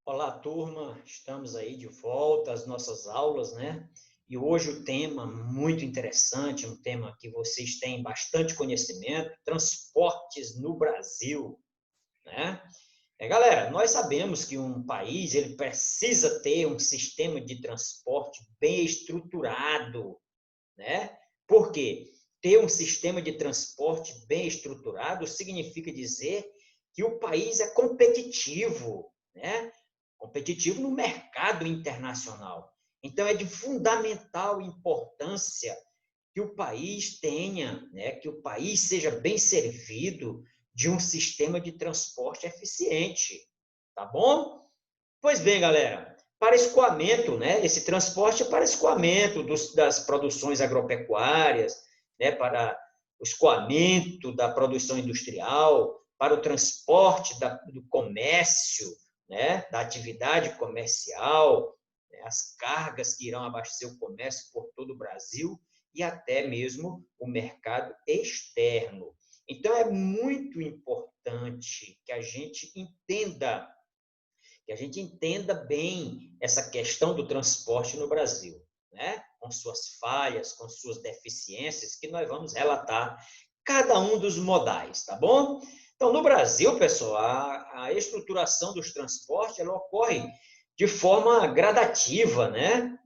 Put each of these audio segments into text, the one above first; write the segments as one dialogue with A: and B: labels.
A: Olá, turma. Estamos aí de volta às nossas aulas, né? E hoje o tema muito interessante, um tema que vocês têm bastante conhecimento, transportes no Brasil, né? Galera, nós sabemos que um país ele precisa ter um sistema de transporte bem estruturado, né? Por quê? Ter um sistema de transporte bem estruturado significa dizer que o país é competitivo, né? Competitivo no mercado internacional. Então, é de fundamental importância que o país tenha, né, que o país seja bem servido de um sistema de transporte eficiente, tá bom? Pois bem, galera, para escoamento, né, esse transporte é para escoamento das produções agropecuárias, né, para o escoamento da produção industrial, para o transporte do comércio, né, da atividade comercial, né, as cargas que irão abastecer o comércio por todo o Brasil e até mesmo o mercado externo. Então, é muito importante que a gente entenda bem essa questão do transporte no Brasil, né? Com suas falhas, com suas deficiências, que nós vamos relatar cada um dos modais, tá bom? Então, no Brasil, pessoal, a estruturação dos transportes ela ocorre de forma gradativa, né?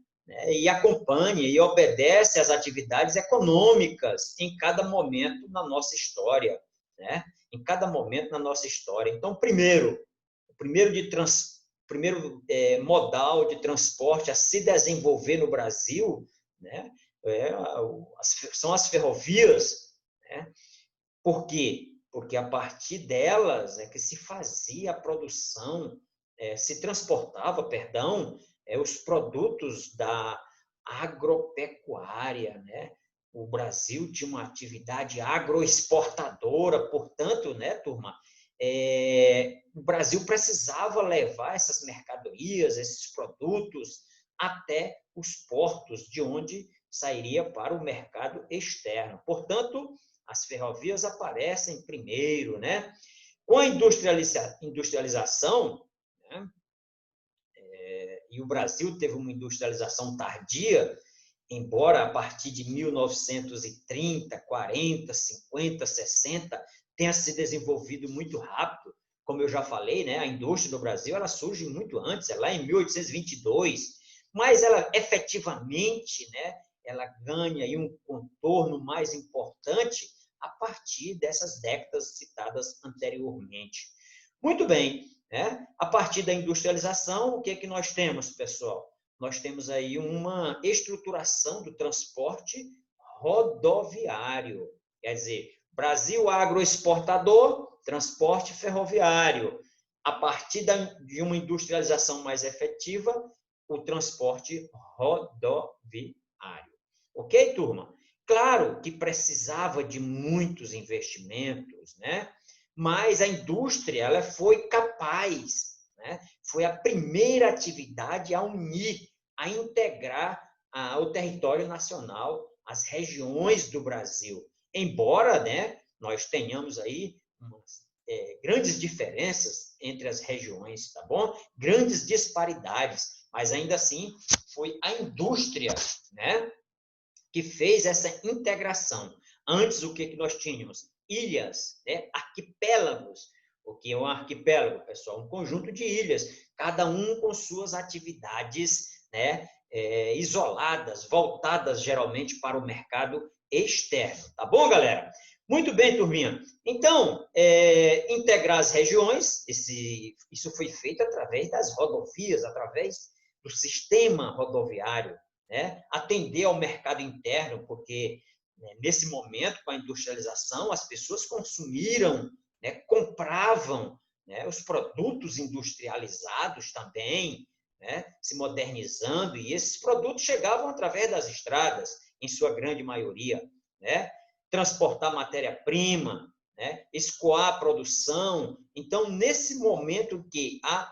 A: E acompanha e obedece às atividades econômicas em cada momento na nossa história, né? Em cada momento na nossa história. Então, primeiro modal de transporte a se desenvolver no Brasil, né, são as ferrovias, né? Por quê? Porque a partir delas é que se fazia a produção, se transportava, perdão, os produtos da agropecuária, né? O Brasil tinha uma atividade agroexportadora, portanto, né, turma, o Brasil precisava levar essas mercadorias, esses produtos até os portos, de onde sairia para o mercado externo. Portanto, as ferrovias aparecem primeiro, né? Com a industrialização, né? E o Brasil teve uma industrialização tardia, embora a partir de 1930, 40, 50, 60 tenha se desenvolvido muito rápido. Como eu já falei, né, a indústria do Brasil ela surge muito antes, é lá em 1822, mas ela efetivamente, né, ela ganha aí um contorno mais importante a partir dessas décadas citadas anteriormente. Muito bem, né? A partir da industrialização, o que é que nós temos, pessoal? Nós temos aí uma estruturação do transporte rodoviário. Quer dizer, Brasil agroexportador, transporte ferroviário. A partir de uma industrialização mais efetiva, o transporte rodoviário. Ok, turma? Claro que precisava de muitos investimentos, né? Mas a indústria ela foi capaz, né? Foi a primeira atividade a unir, a integrar o território nacional, as regiões do Brasil. Embora, né, nós tenhamos aí grandes diferenças entre as regiões, tá bom? Grandes disparidades, mas ainda assim foi a indústria, né, que fez essa integração. Antes, o que nós tínhamos? Ilhas, né? Arquipélagos. O que é um arquipélago, pessoal? Um conjunto de ilhas, cada um com suas atividades, né, isoladas, voltadas geralmente para o mercado externo. Tá bom, galera? Muito bem, turminha. Então, integrar as regiões, isso foi feito através das rodovias, através do sistema rodoviário, né? Atender ao mercado interno, porque né, nesse momento, com a industrialização, as pessoas consumiram, né, compravam, né, os produtos industrializados também, né, se modernizando, e esses produtos chegavam através das estradas, em sua grande maioria, né? Transportar matéria-prima, né? Escoar a produção. Então, nesse momento que a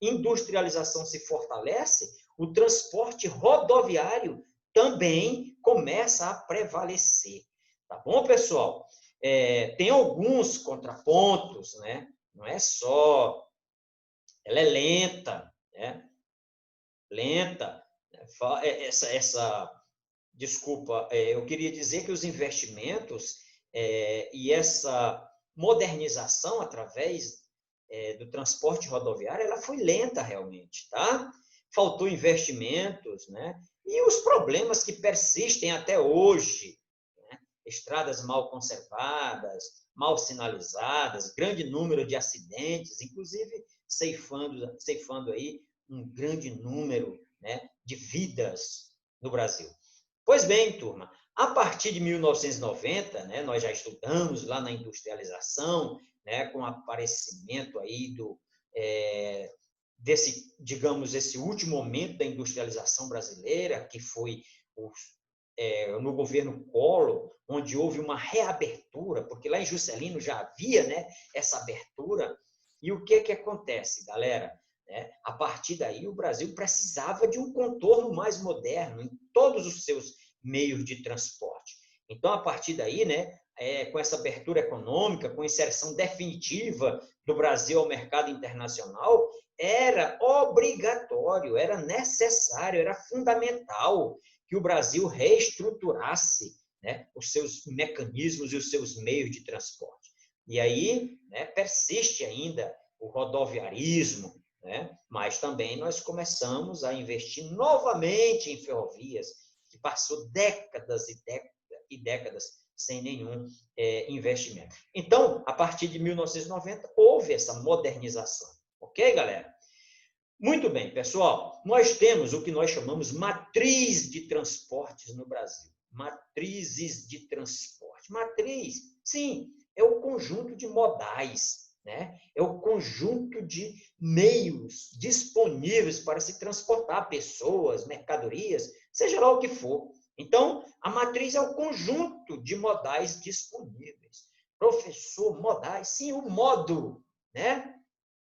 A: industrialização se fortalece, o transporte rodoviário também começa a prevalecer. Tá bom, pessoal? Tem alguns contrapontos, né? Não é só ela é lenta, né? Lenta. Desculpa, eu queria dizer que os investimentos e essa modernização através do transporte rodoviário, ela foi lenta realmente, tá? Faltou investimentos, né? E os problemas que persistem até hoje, né? Estradas mal conservadas, mal sinalizadas, grande número de acidentes, inclusive ceifando aí um grande número, né, de vidas no Brasil. Pois bem, turma, a partir de 1990, né, nós já estudamos lá na industrialização, né, com o aparecimento aí desse, digamos, esse último momento da industrialização brasileira, que foi no governo Collor, onde houve uma reabertura, porque lá em Juscelino já havia, né, essa abertura. E o que acontece, galera? A partir daí, o Brasil precisava de um contorno mais moderno em todos os seus meios de transporte. Então, a partir daí, né, com essa abertura econômica, com a inserção definitiva do Brasil ao mercado internacional, era obrigatório, era necessário, era fundamental que o Brasil reestruturasse, né, os seus mecanismos e os seus meios de transporte. E aí, né, persiste ainda o rodoviarismo, né, mas também nós começamos a investir novamente em ferrovias, que passou décadas e décadas sem nenhum investimento. Então, a partir de 1990, houve essa modernização. Ok, galera? Muito bem, pessoal. Nós temos o que nós chamamos matriz de transportes no Brasil. Matrizes de transporte. Matriz, sim, é o conjunto de modais, né? É o conjunto de meios disponíveis para se transportar pessoas, mercadorias, seja lá o que for. Então, a matriz é o conjunto de modais disponíveis. Professor, modais, sim, o modo, né?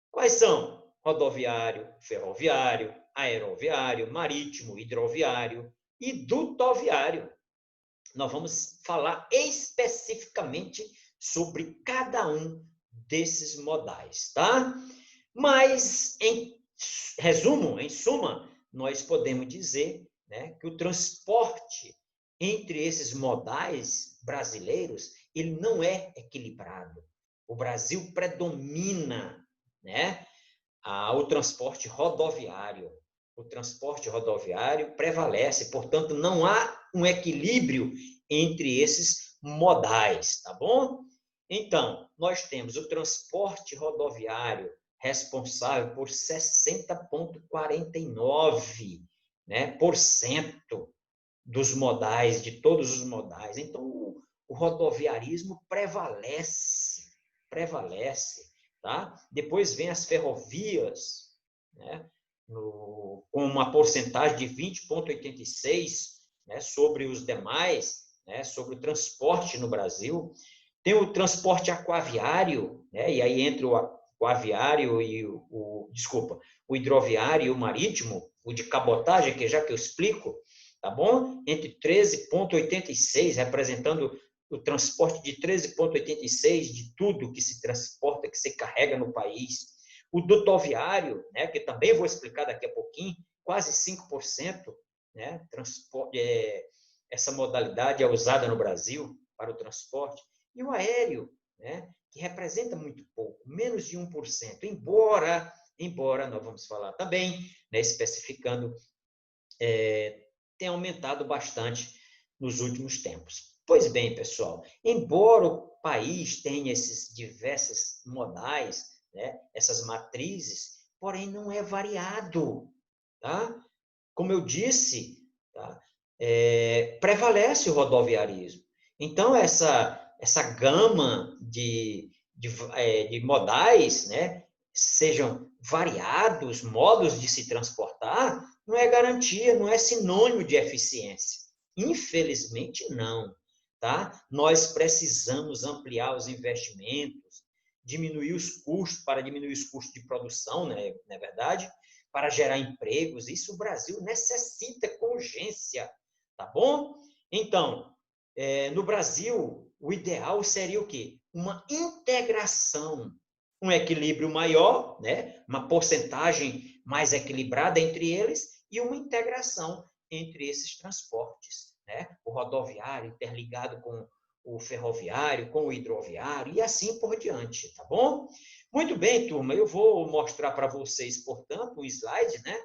A: Quais são? Rodoviário, ferroviário, aeroviário, marítimo, hidroviário e dutoviário. Nós vamos falar especificamente sobre cada um desses modais, tá? Mas, em resumo, em suma, nós podemos dizer, né, que o transporte entre esses modais brasileiros, ele não é equilibrado. O Brasil predomina, né, o transporte rodoviário. O transporte rodoviário prevalece, portanto, não há um equilíbrio entre esses modais, tá bom? Então, nós temos o transporte rodoviário responsável por 60,49%, né, por cento dos modais, de todos os modais. Então, o rodoviarismo prevalece, tá? Depois vem as ferrovias, né, com uma porcentagem de 20,86%, né, sobre os demais, né, sobre o transporte no Brasil. Tem o transporte aquaviário, né, e aí entre o aquaviário e o hidroviário e o marítimo, o de cabotagem, que já que eu explico, tá bom? Entre 13,86, representando o transporte de 13,86 de tudo que se transporta, que se carrega no país. O dutoviário, né, que também vou explicar daqui a pouquinho, quase 5%, né, essa modalidade é usada no Brasil para o transporte. E o aéreo, né, que representa muito pouco, menos de 1%, embora nós vamos falar também, né, especificando, tem aumentado bastante nos últimos tempos. Pois bem, pessoal, embora o país tenha esses diversos modais, né, essas matrizes, porém não é variado, tá? Como eu disse, tá? Prevalece o rodoviarismo. Então, essa gama de modais, né, sejam variados modos de se transportar, não é garantia, não é sinônimo de eficiência. Infelizmente, não. Tá? Nós precisamos ampliar os investimentos, diminuir os custos, para diminuir os custos de produção, né, não é verdade? Para gerar empregos. Isso o Brasil necessita com urgência, tá bom? Então, no Brasil, o ideal seria o quê? Uma integração um equilíbrio maior, né? Uma porcentagem mais equilibrada entre eles e uma integração entre esses transportes, né? O rodoviário interligado com o ferroviário, com o hidroviário e assim por diante, tá bom? Muito bem, turma, eu vou mostrar para vocês, portanto, um slide, né?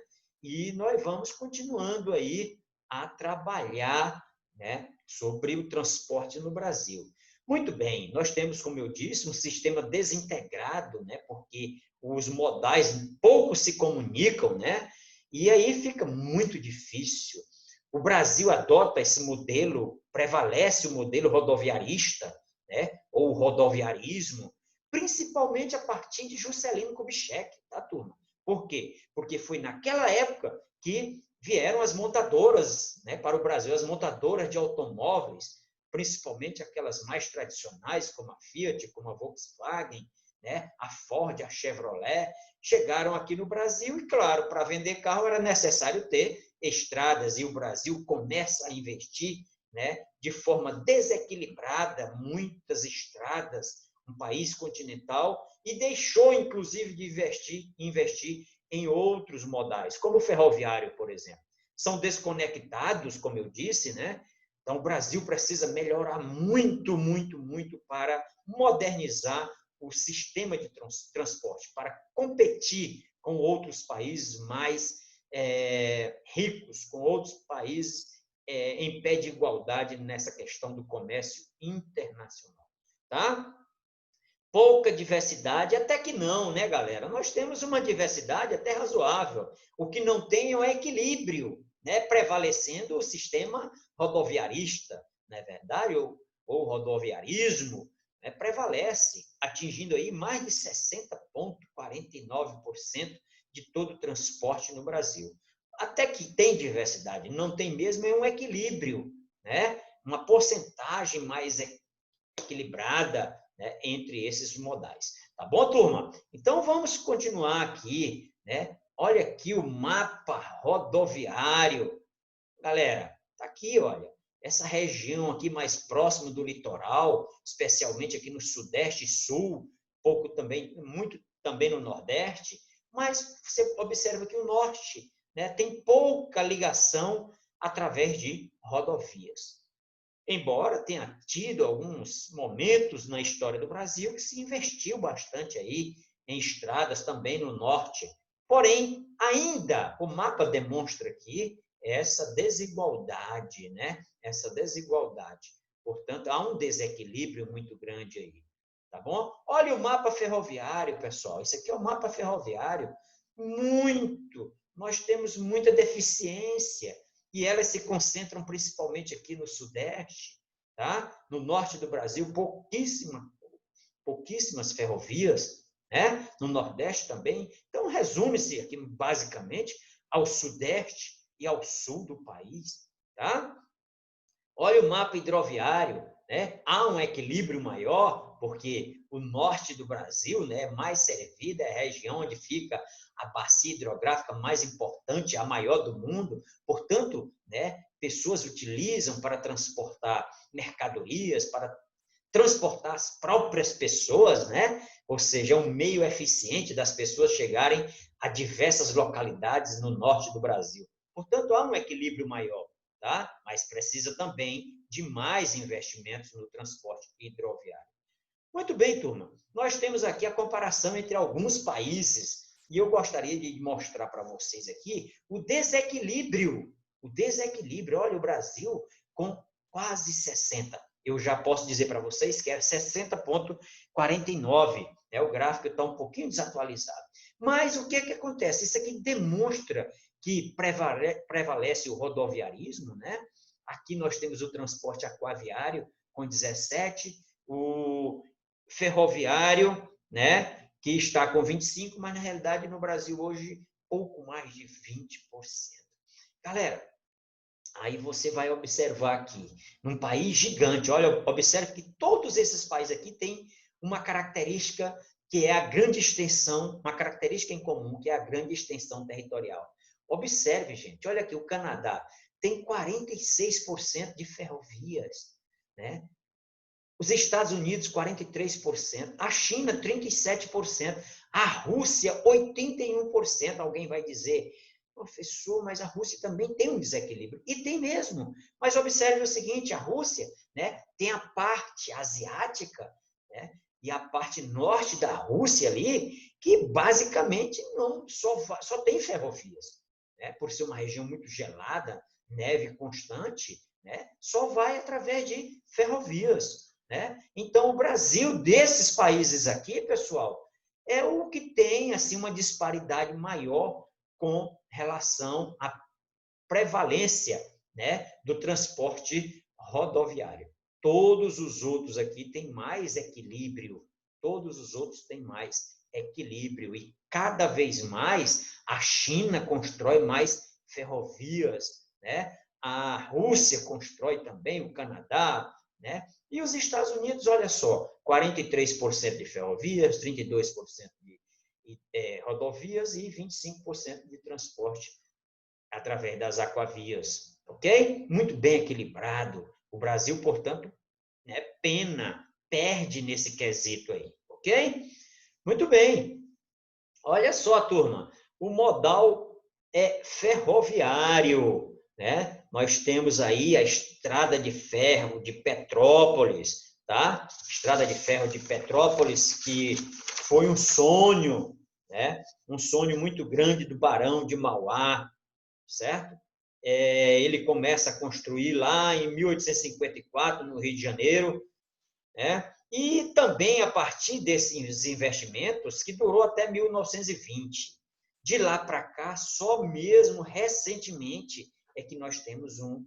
A: E nós vamos continuando aí a trabalhar, né, sobre o transporte no Brasil. Muito bem, nós temos, como eu disse, um sistema desintegrado, né, porque os modais pouco se comunicam, né, e aí fica muito difícil. O Brasil adota esse modelo, prevalece o modelo rodoviarista, né, ou rodoviarismo, principalmente a partir de Juscelino Kubitschek, tá, turma? Por quê? Porque foi naquela época que vieram as montadoras, né, para o Brasil, as montadoras de automóveis, principalmente aquelas mais tradicionais, como a Fiat, como a Volkswagen, né, a Ford, a Chevrolet, chegaram aqui no Brasil e, claro, para vender carro era necessário ter estradas, e o Brasil começa a investir, né, de forma desequilibrada, muitas estradas, um país continental, e deixou, inclusive, de investir em outros modais, como o ferroviário, por exemplo. São desconectados, como eu disse, né? Então, o Brasil precisa melhorar muito, muito, muito para modernizar o sistema de transporte, para competir com outros países mais ricos, com outros países em pé de igualdade nessa questão do comércio internacional. Tá? Pouca diversidade, até que não, né, galera? Nós temos uma diversidade até razoável. O que não tem é o equilíbrio, né, prevalecendo o sistema rodoviarista, não é verdade? Ou rodoviarismo, né, prevalece, atingindo aí mais de 60,49% de todo o transporte no Brasil. Até que tem diversidade, não tem mesmo, é um equilíbrio, né? Uma porcentagem mais equilibrada, né, entre esses modais. Tá bom, turma? Então vamos continuar aqui, né? Olha aqui o mapa rodoviário. Galera, tá aqui, olha. Essa região aqui mais próxima do litoral, especialmente aqui no Sudeste e Sul, pouco também, muito também no Nordeste, mas você observa que o Norte, né, tem pouca ligação através de rodovias. Embora tenha tido alguns momentos na história do Brasil que se investiu bastante aí em estradas também no norte. Porém, ainda o mapa demonstra aqui essa desigualdade, né? Essa desigualdade. Portanto, há um desequilíbrio muito grande aí. Tá bom? Olha o mapa ferroviário, pessoal. Isso aqui é o mapa ferroviário. Muito. Nós temos muita deficiência e elas se concentram principalmente aqui no Sudeste, tá? No norte do Brasil, pouquíssimas ferrovias, né? No Nordeste também. Então, resume-se aqui basicamente ao Sudeste e ao Sul do país, tá? Olha o mapa hidroviário, né? Há um equilíbrio maior, porque o norte do Brasil, né, é mais servida, é a região onde fica a bacia hidrográfica mais importante, a maior do mundo. Portanto, né, pessoas utilizam para transportar mercadorias, para transportar as próprias pessoas, né? Ou seja, é um meio eficiente das pessoas chegarem a diversas localidades no norte do Brasil. Portanto, há um equilíbrio maior, tá? Mas precisa também de mais investimentos no transporte hidroviário. Muito bem, turma. Nós temos aqui a comparação entre alguns países e eu gostaria de mostrar para vocês aqui o desequilíbrio. O desequilíbrio. Olha, o Brasil com quase 60. Eu já posso dizer para vocês que é 60,49. Né? O gráfico está um pouquinho desatualizado. Mas o que acontece? Isso aqui demonstra que prevalece o rodoviarismo, né? Aqui nós temos o transporte aquaviário com 17, o ferroviário, né, que está com 25, mas na realidade no Brasil hoje pouco mais de 20%. Galera, aí você vai observar aqui, num país gigante, olha, observe que todos esses países aqui têm uma característica que é a grande extensão, uma característica em comum, que é a grande extensão territorial. Observe, gente, olha aqui, o Canadá tem 46% de ferrovias, né? Os Estados Unidos, 43%. A China, 37%. A Rússia, 81%. Alguém vai dizer, professor, mas a Rússia também tem um desequilíbrio. E tem mesmo. Mas observe o seguinte, a Rússia, né, tem a parte asiática, né, e a parte norte da Rússia ali, que basicamente não só tem ferrovias. Né, por ser uma região muito gelada, neve constante, né, só vai através de ferrovias. Né? Então, o Brasil, desses países aqui, pessoal, é o que tem assim, uma disparidade maior com relação à prevalência, né, do transporte rodoviário. Todos os outros aqui têm mais equilíbrio, todos os outros têm mais equilíbrio, e cada vez mais a China constrói mais ferrovias, né? A Rússia constrói também, o Canadá, né? E os Estados Unidos, olha só, 43% de ferrovias, 32% de rodovias e 25% de transporte através das aquavias, ok? Muito bem equilibrado. O Brasil, portanto, né, perde nesse quesito aí, ok? Muito bem. Olha só, turma, o modal é ferroviário, né? Nós temos aí a estrada de ferro de Petrópolis, tá? Estrada de ferro de Petrópolis, que foi um sonho, né? Um sonho muito grande do Barão de Mauá, certo? Ele começa a construir lá em 1854, no Rio de Janeiro, né? E também a partir desses investimentos, que durou até 1920. De lá para cá, só mesmo recentemente é que nós temos um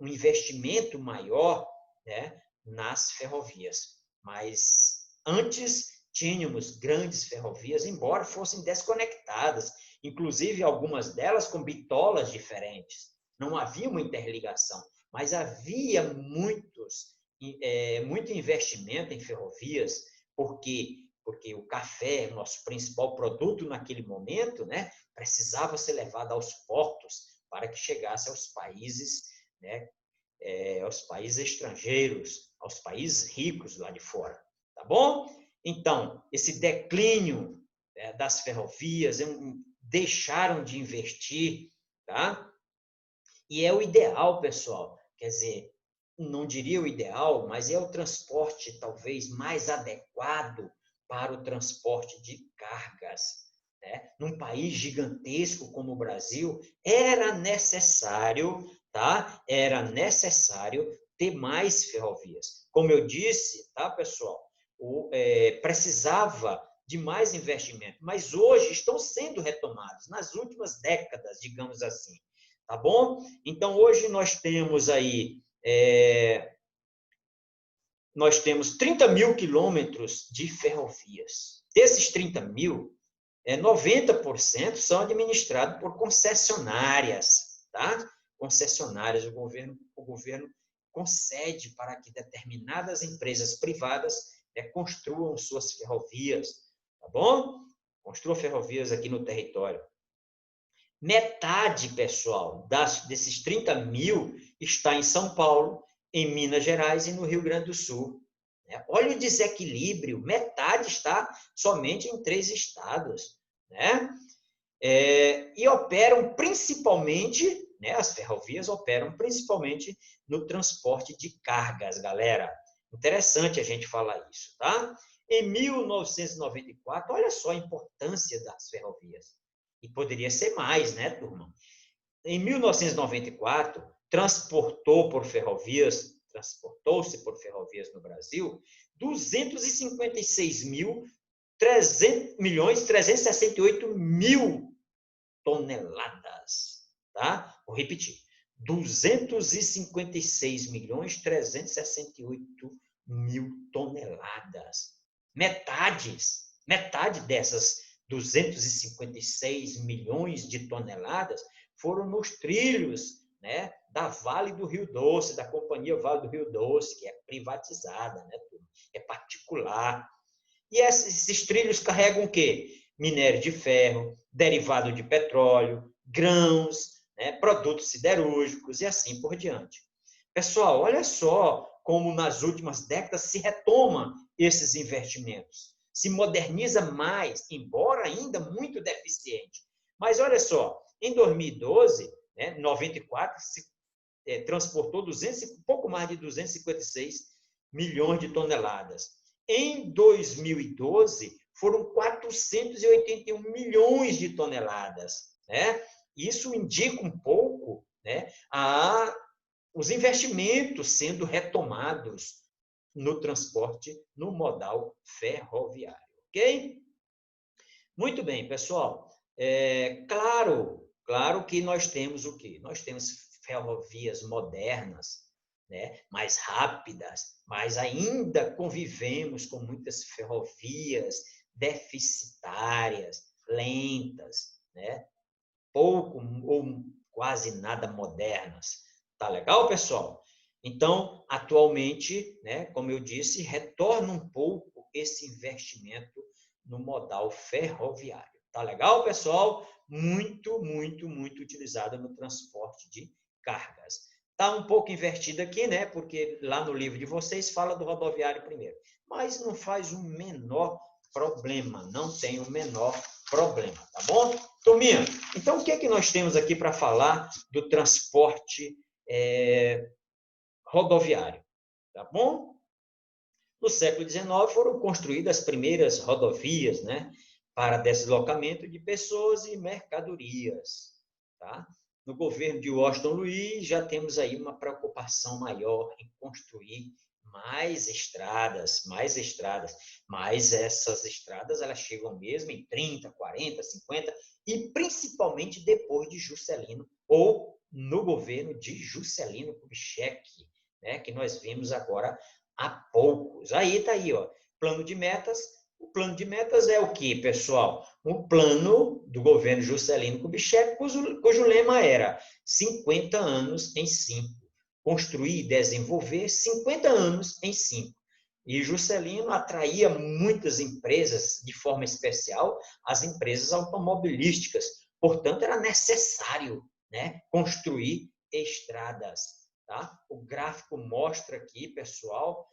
A: investimento maior, né, nas ferrovias. Mas antes tínhamos grandes ferrovias, embora fossem desconectadas, inclusive algumas delas com bitolas diferentes. Não havia uma interligação, mas havia muito investimento em ferrovias, porque o café, nosso principal produto naquele momento, né, precisava ser levado aos portos para que chegasse aos países, né, aos países estrangeiros, aos países ricos lá de fora, tá bom? Então, esse declínio das ferrovias, deixaram de investir, tá? E é o ideal, pessoal, quer dizer, não diria o ideal, mas é o transporte talvez mais adequado para o transporte de cargas. Né? Num país gigantesco como o Brasil, era necessário, tá? Era necessário ter mais ferrovias. Como eu disse, tá, pessoal? Precisava de mais investimento, mas hoje estão sendo retomados, nas últimas décadas, digamos assim. Tá bom? Então, hoje nós temos aí nós temos 30 mil quilômetros de ferrovias. Desses 30 mil, 90% são administrados por concessionárias, tá? Concessionárias, o governo concede para que determinadas empresas privadas construam suas ferrovias, tá bom? Construam ferrovias aqui no território. Metade, pessoal, desses 30 mil está em São Paulo, em Minas Gerais e no Rio Grande do Sul. Olha o desequilíbrio, metade está somente em 3 estados. Né? E operam principalmente, né, as ferrovias operam principalmente no transporte de cargas, galera. Interessante a gente falar isso, tá? Em 1994, olha só a importância das ferrovias. E poderia ser mais, né, turma? Em 1994, transportou-se por ferrovias no Brasil 256.368.000 toneladas. Tá? Vou repetir. 256.368.000 toneladas. Metade dessas 256 milhões de toneladas foram nos trilhos, né, da Vale do Rio Doce, da Companhia Vale do Rio Doce, que é privatizada, né, é particular. E esses trilhos carregam o quê? Minério de ferro, derivado de petróleo, grãos, né, produtos siderúrgicos e assim por diante. Pessoal, olha só como nas últimas décadas se retoma esses investimentos, se moderniza mais, embora ainda muito deficiente. Mas olha só, em 2012, 94, se transportou pouco mais de 256 milhões de toneladas. Em 2012, foram 481 milhões de toneladas. Isso indica um pouco os investimentos sendo retomados no transporte, no modal ferroviário. Ok? Muito bem, pessoal. Claro que nós temos o quê? Nós temos ferrovias modernas, mais rápidas, mas ainda convivemos com muitas ferrovias deficitárias, lentas, pouco ou quase nada modernas. Tá legal, pessoal? Então, atualmente, como eu disse, retorna um pouco esse investimento no modal ferroviário. Tá legal, pessoal? Muito, muito, muito utilizado no transporte de cargas. Tá um pouco invertido aqui, porque lá no livro de vocês fala do rodoviário primeiro. Mas não faz o menor problema, não tem o menor problema, tá bom? Turminha, então o que é que nós temos aqui para falar do transporte rodoviário, tá bom? No século XIX foram construídas as primeiras rodovias, para deslocamento de pessoas e mercadorias, tá? No governo de Washington Luiz já temos aí uma preocupação maior em construir mais estradas, mas essas estradas elas chegam mesmo em 30, 40, 50 e principalmente depois de Juscelino ou no governo de Juscelino Kubitschek, que nós vimos agora há poucos. Aí está aí, ó, plano de metas. O plano de metas é o que, pessoal? Um plano do governo Juscelino Kubitschek, cujo lema era 50 anos em 5. Construir e desenvolver 50 anos em 5. E Juscelino atraía muitas empresas, de forma especial, as empresas automobilísticas. Portanto, era necessário construir estradas. Tá? O gráfico mostra aqui, pessoal,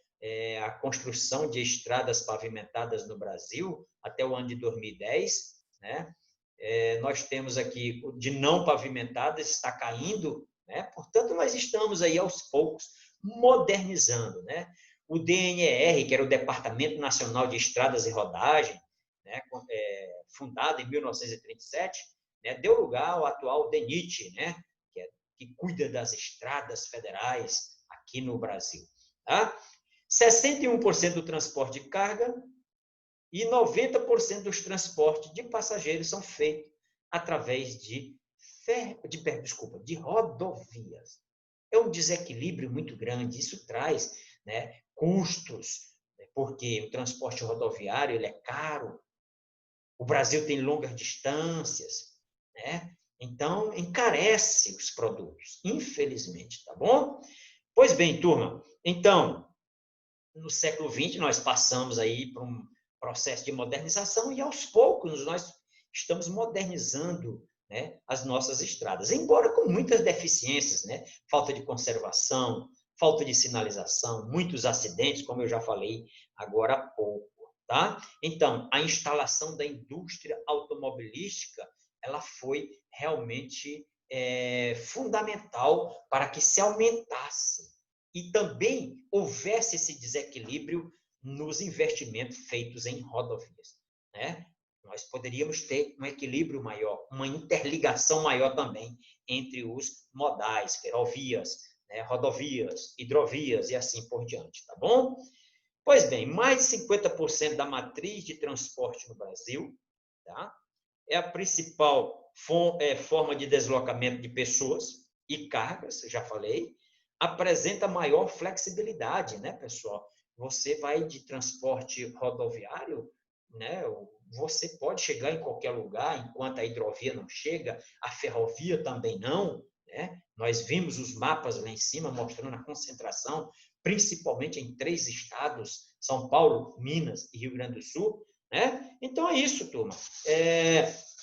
A: a construção de estradas pavimentadas no Brasil até o ano de 2010. Nós temos aqui de não pavimentadas, está caindo, portanto, nós estamos aí aos poucos modernizando. O DNR, que era o Departamento Nacional de Estradas e Rodagem, fundado em 1937, deu lugar ao atual DENIT, que cuida das estradas federais aqui no Brasil. Tá? 61% do transporte de carga e 90% dos transportes de passageiros são feitos através de rodovias. É um desequilíbrio muito grande. Isso traz custos, porque o transporte rodoviário ele é caro. O Brasil tem longas distâncias, então encarece os produtos, infelizmente, tá bom? Pois bem, turma, então, no século XX nós passamos aí por um processo de modernização e aos poucos nós estamos modernizando as nossas estradas, embora com muitas deficiências, falta de conservação, falta de sinalização, muitos acidentes, como eu já falei agora há pouco. Tá? Então, a instalação da indústria automobilística ela foi realmente fundamental para que se aumentasse e também houvesse esse desequilíbrio nos investimentos feitos em rodovias. Nós poderíamos ter um equilíbrio maior, uma interligação maior também entre os modais, ferrovias, rodovias, hidrovias e assim por diante, tá bom? Pois bem, mais de 50% da matriz de transporte no Brasil, tá? É a principal forma de deslocamento de pessoas e cargas, já falei, apresenta maior flexibilidade, pessoal? Você vai de transporte rodoviário, você pode chegar em qualquer lugar, enquanto a hidrovia não chega, a ferrovia também não, Nós vimos os mapas lá em cima mostrando a concentração, principalmente em 3 estados, São Paulo, Minas e Rio Grande do Sul. Então é isso, turma.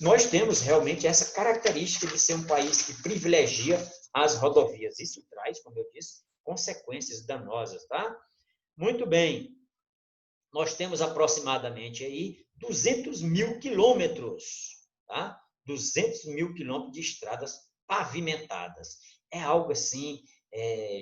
A: Nós temos realmente essa característica de ser um país que privilegia as rodovias. Isso traz, como eu disse, consequências danosas, tá? Muito bem. Nós temos aproximadamente aí 200 mil quilômetros, tá? 200 mil quilômetros de estradas pavimentadas. É algo assim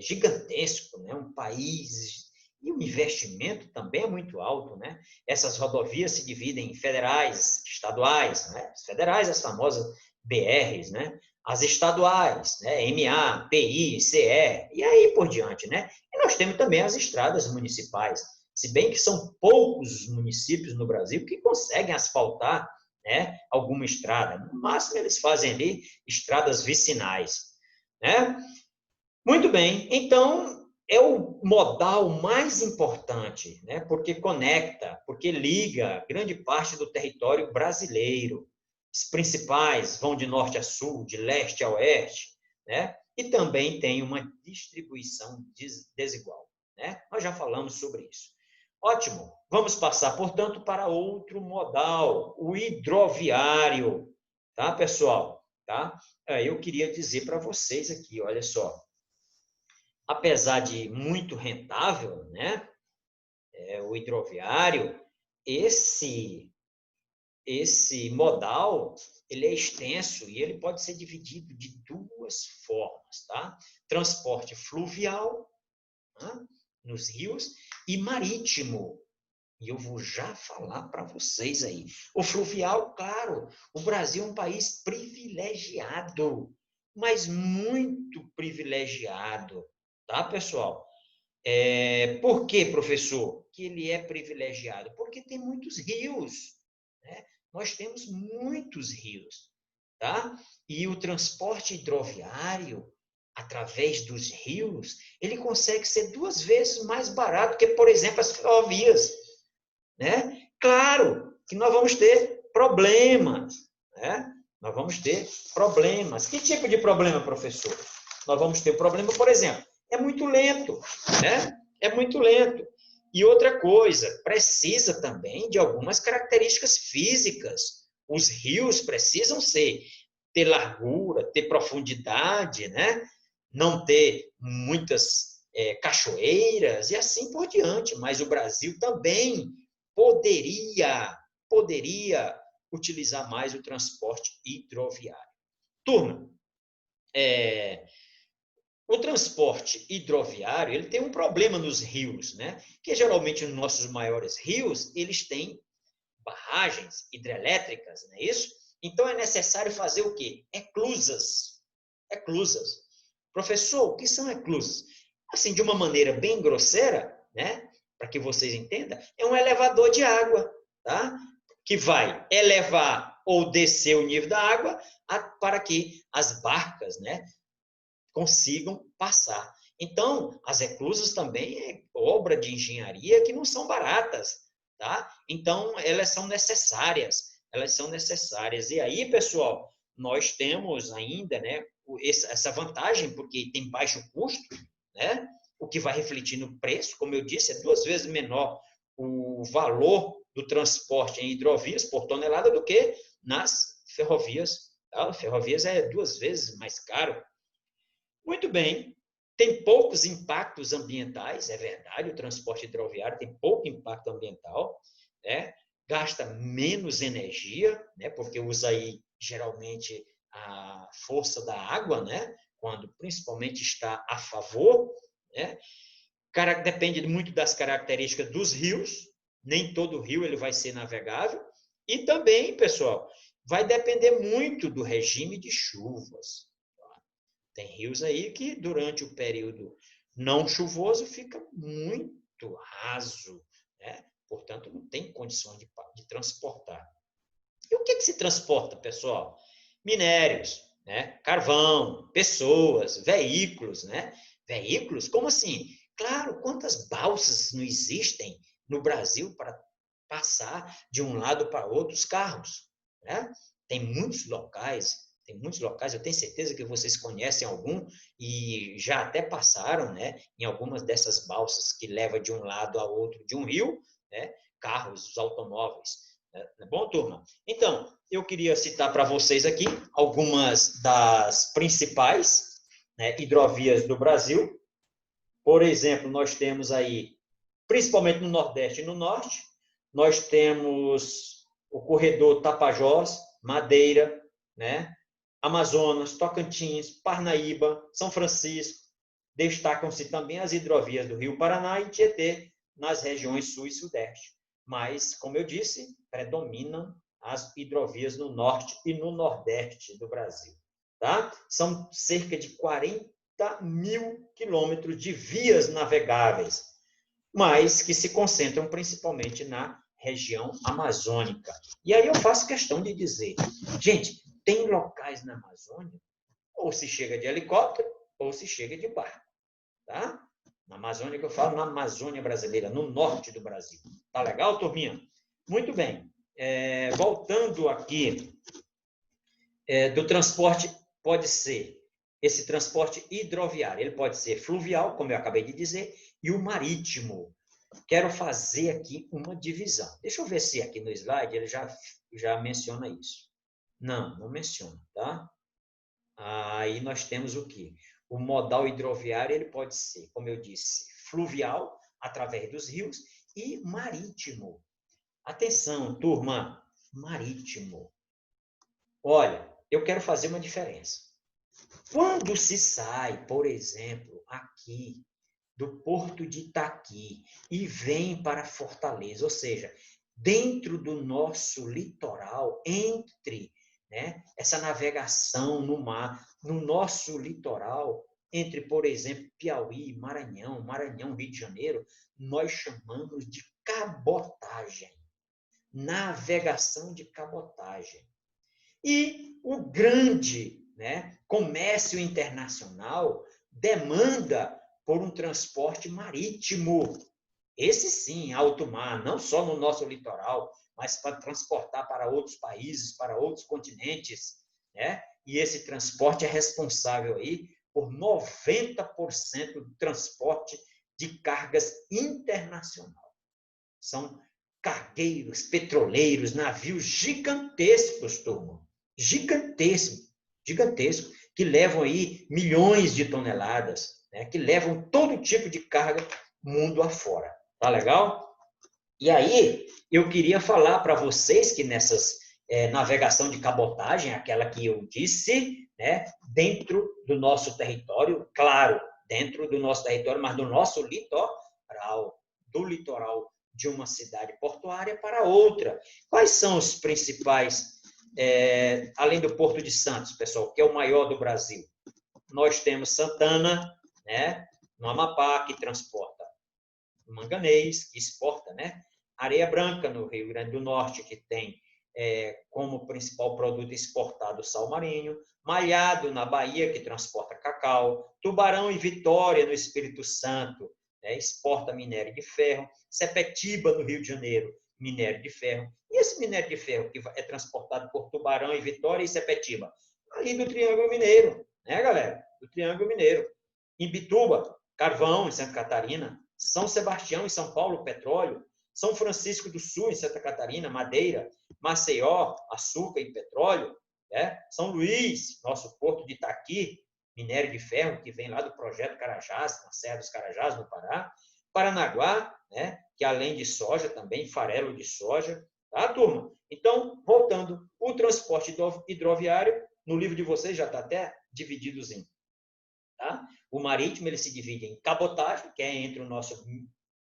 A: gigantesco, né? Um país, e o investimento também é muito alto, né? Essas rodovias se dividem em federais, estaduais, né? As federais, as famosas BRs, né? As estaduais, né? MA, PI, CE, e aí por diante, né? E nós temos também as estradas municipais, se bem que são poucos os municípios no Brasil que conseguem asfaltar, né, alguma estrada. No máximo, eles fazem ali estradas vicinais, né? Muito bem, então é o modal mais importante, né? Porque conecta, porque liga grande parte do território brasileiro. Os principais vão de norte a sul, de leste a oeste, né? E também tem uma distribuição desigual, né? Nós já falamos sobre isso. Ótimo. Vamos passar, portanto, para outro modal, o hidroviário, tá, pessoal? Tá? Eu queria dizer para vocês aqui, olha só, apesar de muito rentável, né, o hidroviário, esse modal, ele é extenso e ele pode ser dividido de duas formas, tá? Transporte fluvial, tá? Nos rios, e marítimo. E eu vou já falar para vocês aí. O fluvial, claro, o Brasil é um país privilegiado, mas muito privilegiado, tá, pessoal? Por que, professor, que ele é privilegiado? Porque tem muitos rios, né? Nós temos muitos rios, tá? E o transporte hidroviário, através dos rios, ele consegue ser 2 vezes mais barato que, por exemplo, as ferrovias, né? Claro que nós vamos ter problemas, né? Nós vamos ter problemas. Que tipo de problema, professor? Nós vamos ter problema, por exemplo, é muito lento, né? É muito lento. E outra coisa, precisa também de algumas características físicas. Os rios precisam ter largura, ter profundidade, né? Não ter muitas cachoeiras e assim por diante. Mas o Brasil também poderia utilizar mais o transporte hidroviário. Turma, o transporte hidroviário, ele tem um problema nos rios, né? Que geralmente nos nossos maiores rios, eles têm barragens hidrelétricas, não é isso? Então é necessário fazer o quê? Eclusas. Eclusas. Professor, o que são eclusas? Assim, de uma maneira bem grosseira, né? Para que vocês entendam, é um elevador de água, tá? Que vai elevar ou descer o nível da água para que as barcas, né, consigam passar. Então, as eclusas também é obra de engenharia que não são baratas, tá? Então, elas são necessárias, E aí, pessoal, nós temos ainda, né, essa vantagem, porque tem baixo custo, né? O que vai refletir no preço, como eu disse, é 2 vezes menor o valor do transporte em hidrovias por tonelada do que nas ferrovias. Tá? Ferrovias é 2 vezes mais caro. Muito bem. Tem poucos impactos ambientais, é verdade, o transporte hidroviário tem pouco impacto ambiental, né? Gasta menos energia, né? Porque usa aí geralmente a força da água, né? Quando principalmente está a favor, né? Depende muito das características dos rios, nem todo rio ele vai ser navegável, e também, pessoal, vai depender muito do regime de chuvas. Tem rios aí que, durante o período não chuvoso, fica muito raso, né? Portanto, não tem condições de transportar. E o que se transporta, pessoal? Minérios, né? Carvão, pessoas, veículos, né? Veículos? Como assim? Claro, quantas balsas não existem no Brasil para passar de um lado para outro os carros, né? Tem muitos locais, eu tenho certeza que vocês conhecem algum e já até passaram, né, em algumas dessas balsas que levam de um lado ao outro de um rio, né, carros, os automóveis. Né? Bom, turma? Então, eu queria citar para vocês aqui algumas das principais, né, hidrovias do Brasil. Por exemplo, nós temos aí, principalmente no Nordeste e no Norte, nós temos o corredor Tapajós, Madeira, né? Amazonas, Tocantins, Parnaíba, São Francisco. Destacam-se também as hidrovias do Rio Paraná e Tietê, nas regiões Sul e Sudeste. Mas, como eu disse, predominam as hidrovias no Norte e no Nordeste do Brasil. Tá? São cerca de 40 mil quilômetros de vias navegáveis, mas que se concentram principalmente na região amazônica. E aí eu faço questão de dizer, gente, tem locais na Amazônia, ou se chega de helicóptero, ou se chega de barco. Tá? Na Amazônia, que eu falo, na Amazônia brasileira, no norte do Brasil. Tá legal, turminha? Muito bem. Voltando aqui, do transporte, pode ser esse transporte hidroviário, ele pode ser fluvial, como eu acabei de dizer, e o marítimo. Quero fazer aqui uma divisão. Deixa eu ver se aqui no slide ele já menciona isso. Não, não menciona, tá? Aí nós temos o quê? O modal hidroviário ele pode ser, como eu disse, fluvial, através dos rios, e marítimo. Atenção, turma, marítimo. Olha, eu quero fazer uma diferença. Quando se sai, por exemplo, aqui do Porto de Itaqui e vem para Fortaleza, ou seja, dentro do nosso litoral, entre essa navegação no mar, no nosso litoral, entre, por exemplo, Piauí, Maranhão, Rio de Janeiro, nós chamamos de cabotagem. Navegação de cabotagem. E o grande comércio internacional demanda por um transporte marítimo. Esse sim, alto mar, não só no nosso litoral, mas para transportar para outros países, para outros continentes. E esse transporte é responsável aí por 90% do transporte de cargas internacional. São cargueiros, petroleiros, navios gigantescos, turma. Gigantescos, que levam aí milhões de toneladas, que levam todo tipo de carga mundo afora. Tá legal? E aí, eu queria falar para vocês que nessas navegação de cabotagem, aquela que eu disse, dentro do nosso território, claro, dentro do nosso território, mas do nosso litoral, do litoral de uma cidade portuária para outra. Quais são os principais, além do Porto de Santos, pessoal, que é o maior do Brasil? Nós temos Santana, no Amapá, que transporta manganês, que exporta, Areia Branca, no Rio Grande do Norte, que tem como principal produto exportado o sal marinho, Malhado, na Bahia, que transporta cacau, Tubarão e Vitória, no Espírito Santo, exporta minério de ferro, Sepetiba, no Rio de Janeiro, minério de ferro. E esse minério de ferro que é transportado por Tubarão e Vitória e Sepetiba? Ali do Triângulo Mineiro, galera? Do Triângulo Mineiro. Imbituba, carvão, em Santa Catarina. São Sebastião, em São Paulo, petróleo. São Francisco do Sul, em Santa Catarina, madeira. Maceió, açúcar e petróleo. São Luís, nosso porto de Itaqui, minério de ferro, que vem lá do projeto Carajás, na Serra dos Carajás, no Pará. Paranaguá, que além de soja, também farelo de soja. Tá, turma? Então, voltando, o transporte hidroviário, no livro de vocês já está até divididozinho. Tá? O marítimo ele se divide em cabotagem, que é entre o nosso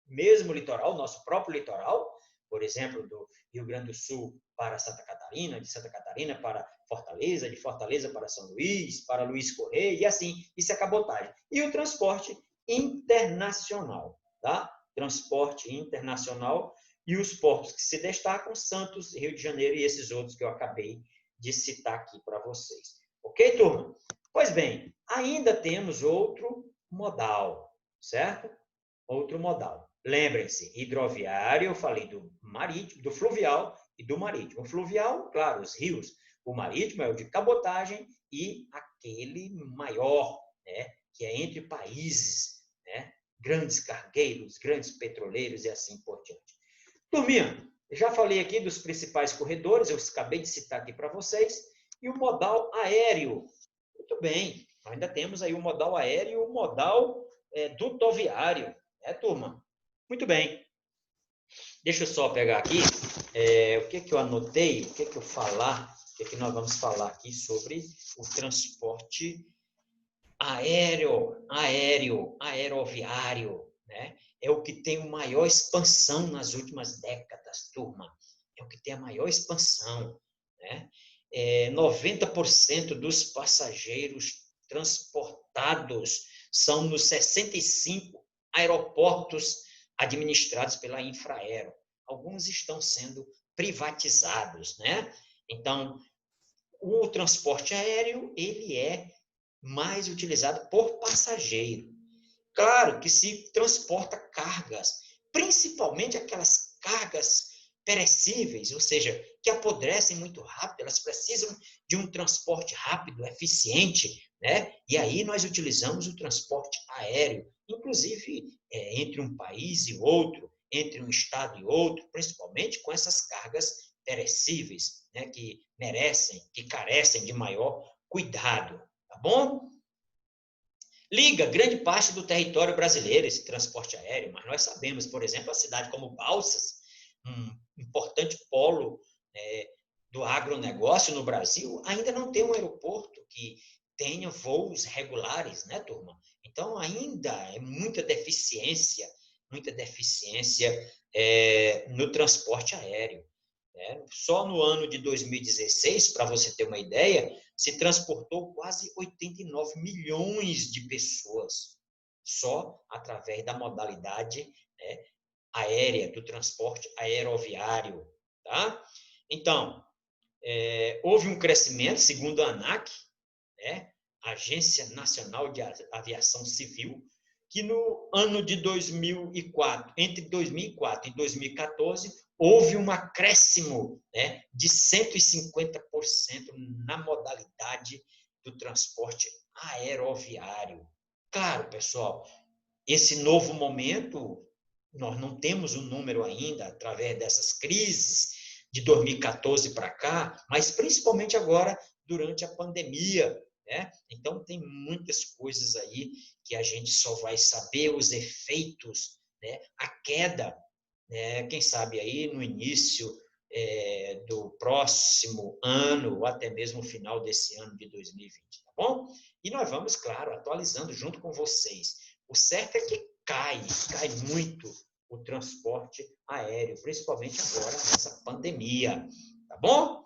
A: mesmo litoral, nosso próprio litoral, por exemplo, do Rio Grande do Sul para Santa Catarina, de Santa Catarina para Fortaleza, de Fortaleza para São Luís, para Luís Correia, e assim, isso é cabotagem. E o transporte internacional, tá? Transporte internacional e os portos que se destacam, Santos, Rio de Janeiro e esses outros que eu acabei de citar aqui para vocês. Ok, turma? Pois bem, ainda temos outro modal, certo? Outro modal. Lembrem-se, hidroviário, eu falei do marítimo, do fluvial e do marítimo. O fluvial, claro, os rios. O marítimo é o de cabotagem e aquele maior, que é entre países, grandes cargueiros, grandes petroleiros e assim por diante. Turminha, já falei aqui dos principais corredores, eu acabei de citar aqui para vocês, e o modal aéreo. Muito bem, ainda temos aí o modal aéreo e o modal dutoviário, né, turma? Muito bem. Deixa eu só pegar aqui o que eu anotei, o que eu falar, o que nós vamos falar aqui sobre o transporte aeroviário, né? É o que tem a maior expansão nas últimas décadas, turma. É o que tem a maior expansão, né? 90% dos passageiros transportados são nos 65 aeroportos administrados pela Infraero. Alguns estão sendo privatizados, né? Então, o transporte aéreo, ele é mais utilizado por passageiro. Claro que se transporta cargas, principalmente aquelas cargas perecíveis, ou seja, que apodrecem muito rápido, elas precisam de um transporte rápido, eficiente, né? E aí nós utilizamos o transporte aéreo, inclusive entre um país e outro, entre um estado e outro, principalmente com essas cargas perecíveis, né? Que merecem, que carecem de maior cuidado, tá bom? Liga grande parte do território brasileiro esse transporte aéreo, mas nós sabemos, por exemplo, a cidade como Balsas, um importante polo do agronegócio no Brasil, ainda não tem um aeroporto que tenha voos regulares, né, turma? Então, ainda é muita deficiência no transporte aéreo. Né? Só no ano de 2016, para você ter uma ideia, se transportou quase 89 milhões de pessoas, só através da modalidade, né, aérea, do transporte aeroviário. Tá? Então, houve um crescimento, segundo a ANAC, né, Agência Nacional de Aviação Civil, que no ano de 2004, entre 2004 e 2014, houve um acréscimo, né, de 150% na modalidade do transporte aeroviário. Claro, pessoal, esse novo momento, nós não temos um número ainda, através dessas crises de 2014 para cá, mas principalmente agora, durante a pandemia, né? Então, tem muitas coisas aí que a gente só vai saber os efeitos, né? A queda, né? Quem sabe aí no início do próximo ano, ou até mesmo o final desse ano de 2020, tá bom? E nós vamos, claro, atualizando junto com vocês. O certo é que cai muito o transporte aéreo, principalmente agora nessa pandemia, tá bom?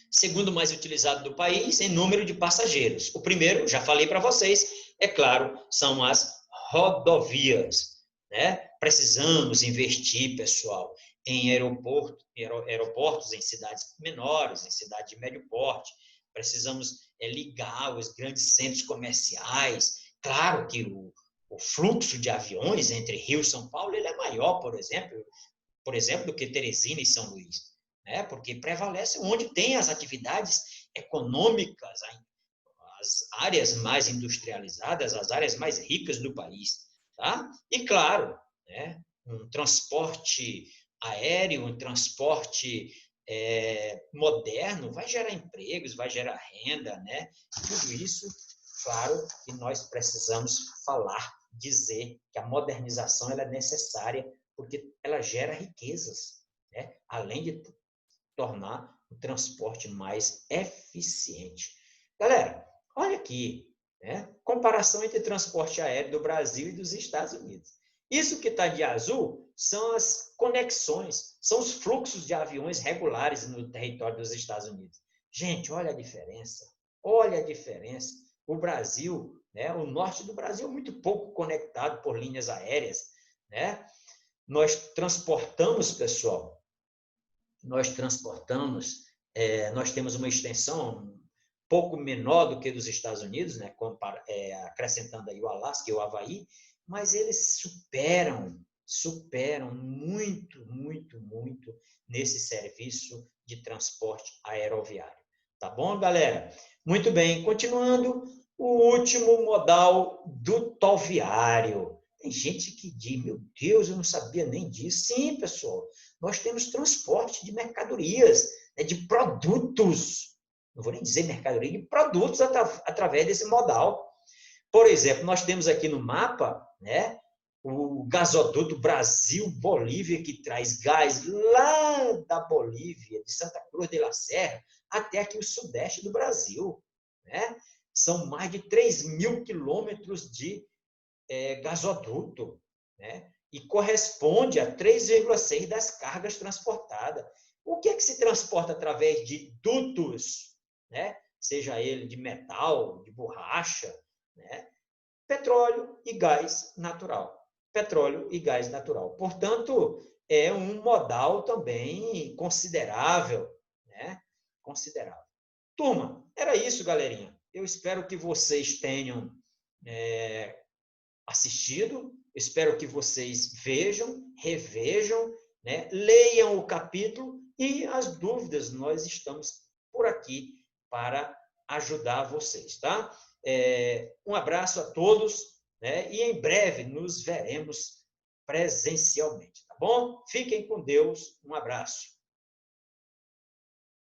A: Segundo mais utilizado do país em número de passageiros. O primeiro, já falei para vocês, é claro, são as rodovias, né? Precisamos investir, pessoal, em aeroportos em cidades menores, em cidades de médio porte. Precisamos ligar os grandes centros comerciais. Claro que o fluxo de aviões entre Rio e São Paulo ele é maior, por exemplo, do que Teresina e São Luís, né? Porque prevalece onde tem as atividades econômicas, as áreas mais industrializadas, as áreas mais ricas do país, tá? E claro, né, um transporte aéreo, um transporte moderno vai gerar empregos, vai gerar renda, né? Tudo isso, claro, que nós precisamos falar, dizer que a modernização ela é necessária porque ela gera riquezas, né? Além de tornar o transporte mais eficiente. Galera, olha aqui, né? Comparação entre transporte aéreo do Brasil e dos Estados Unidos. Isso que está de azul são as conexões, são os fluxos de aviões regulares no território dos Estados Unidos. Gente, olha a diferença. Olha a diferença. O Brasil, né? O norte do Brasil é muito pouco conectado por linhas aéreas, né? Nós transportamos, pessoal, nós temos uma extensão um pouco menor do que dos Estados Unidos, né, acrescentando aí o Alasca e o Havaí, mas eles superam muito, muito, muito nesse serviço de transporte aeroviário. Tá bom, galera? Muito bem, continuando, o último modal dutoviário. Tem gente que diz, meu Deus, eu não sabia nem disso. Sim, pessoal, nós temos transporte de mercadorias, né, de produtos, não vou nem dizer mercadoria, de produtos através desse modal. Por exemplo, nós temos aqui no mapa, né, o gasoduto Brasil-Bolívia, que traz gás lá da Bolívia, de Santa Cruz de la Serra, até aqui o sudeste do Brasil. Né? São mais de 3.000 quilômetros de gasoduto, né? E corresponde a 3,6 das cargas transportadas. O que é que se transporta através de dutos, né? Seja ele de metal, de borracha, né? Petróleo e gás natural. Petróleo e gás natural. Portanto, é um modal também considerável, né? Considerável. Turma, era isso, galerinha. Eu espero que vocês tenham assistido, espero que vocês vejam, revejam, né? Leiam o capítulo e as dúvidas, nós estamos por aqui para ajudar vocês, tá? Um abraço a todos, né? E em breve nos veremos presencialmente, tá bom? Fiquem com Deus, um abraço.